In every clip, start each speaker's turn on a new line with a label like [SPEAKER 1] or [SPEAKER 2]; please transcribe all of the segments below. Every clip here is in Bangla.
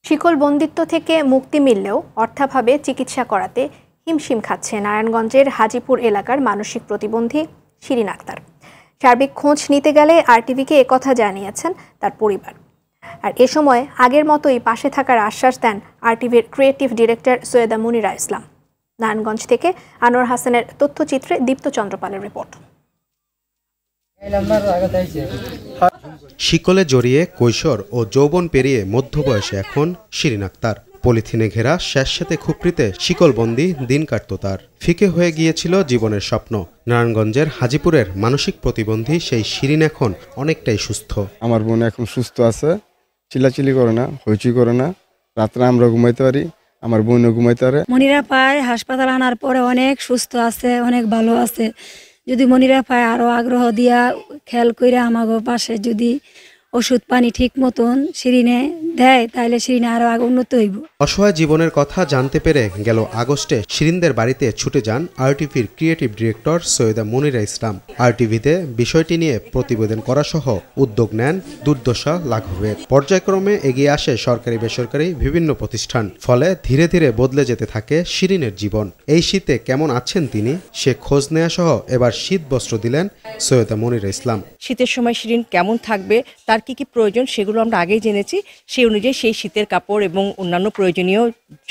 [SPEAKER 1] শিকল বন্দিত্ব থেকে মুক্তি মিললেও অর্থাভাবে চিকিৎসা করাতে হিমশিম খাচ্ছে নারায়ণগঞ্জের হাজীপুর এলাকার মানসিক প্রতিবন্ধী শিরিন আক্তার। সার্বিক খোঁজ নিতে গেলে আরটিভিকে একথা জানিয়েছেন তার পরিবার। আর এ সময় আগের মতোই পাশে থাকার আশ্বাস দেন আরটিভির ক্রিয়েটিভ ডিরেক্টর সৈয়দা মুনিরা ইসলাম। নারায়ণগঞ্জ থেকে আনোয়ার হাসানের তথ্যচিত্রে দীপ্ত চন্দ্রপালের রিপোর্ট।
[SPEAKER 2] শিকলে জড়িয়ে কৈশোর ও যৌবন পেরিয়ে মধ্যবয়সে এখন শিরিন আক্তার। পলিথিনে ঘেরা স্যাঁতস্যাঁতে খুপড়িতে শিকলবন্দি দিন কাটত তার। ফিকে হয়ে গিয়েছিল জীবনের স্বপ্ন। নারায়ণগঞ্জের হাজীপুরের মানসিক প্রতিবন্ধী সেই শিরিন এখন অনেকটাই সুস্থ।
[SPEAKER 3] আমার বোন এখন সুস্থ আছে, চিল্লাচিল্লি করে না, হইচই করে না। রাত্রে আমরা ঘুমাইতে পারি, আমার বোনও ঘুমাইতে পারে।
[SPEAKER 4] মনিরা পায় হাসপাতাল আনার পরে অনেক সুস্থ আছে, অনেক ভালো আছে। যদি মনিরা পায় আরো আগ্রহ দিয়া খেয়াল করে আমাগো পাশে যদি ওষুধ পানি ঠিক মতন শিরিনে দেয় তাহলে শিরিনে আরো উন্নত হইব।
[SPEAKER 2] অসহায় জীবনের কথা জানতে পেরে গেল আগস্টে শিরিনদের বাড়িতে ছুটে যান আরটিভির ক্রিয়েটিভ ডিরেক্টর সৈয়দা মুনিরা ইসলাম। আরটিভিতে বিষয়টি নিয়ে প্রতিবেদন করা সহ উদ্যোগ নেন দুর্দশা লাঘবের। পর্যায়ক্রমে এগিয়ে আসে সরকারি বেসরকারি বিভিন্ন প্রতিষ্ঠান। ফলে ধীরে ধীরে বদলে যেতে থাকে শিরিনের জীবন। এই শীতে কেমন আছেন তিনি সে খোঁজ নেওয়া সহ এবার শীত বস্ত্র দিলেন সৈয়দা মুনিরা ইসলাম।
[SPEAKER 5] শীতের সময় শিরিন কেমন থাকবে, তার কি কি প্রয়োজন সেগুলো আমরা আগেই জেনেছি। সেই অনুযায়ী সেই শীতের কাপড় এবং অন্যান্য প্রয়োজনীয়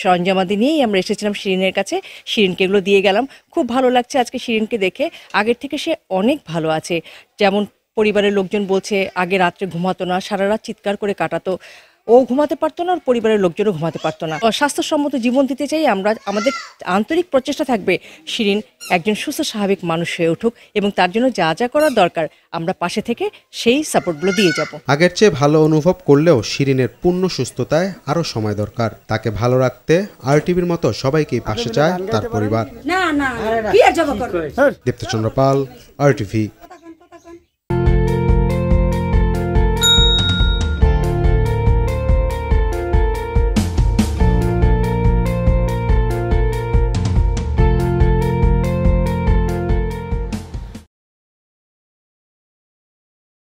[SPEAKER 5] সরঞ্জামাদি নিয়েই আমরা এসেছিলাম শিরিনের কাছে। শিরিনকে এগুলো দিয়ে গেলাম। খুব ভালো লাগছে আজকে শিরিনকে দেখে। আগের থেকে সে অনেক ভালো আছে। যেমন পরিবারের লোকজন বলছে আগে রাত্রে ঘুমাতো না, সারা রাত চিৎকার করে কাটাতো। ও ঘুমাতে পারতো না, আর পরিবারের লোকজনও ঘুমাতে পারতো না। স্বাস্থ্যসম্মত জীবন দিতে চাই আমরা। আমাদের আন্তরিক প্রচেষ্টা থাকবে শিরিন একজন সুস্থ স্বাভাবিক মানুষ হয়ে উঠুক, এবং তার জন্য যা যা করার দরকার আমরা পাশে থেকে সেই সাপোর্টগুলো দিয়ে যাব।
[SPEAKER 2] আগের চেয়ে ভালো অনুভব করলেও শিরিনের পূর্ণ সুস্থতায় আরও সময় দরকার। তাকে ভালো রাখতে আরটিভির মতো সবাইকেই পাশে চায় তার পরিবার।
[SPEAKER 4] না
[SPEAKER 2] দীপ্ত চন্দ্রপাল, আরটিভি।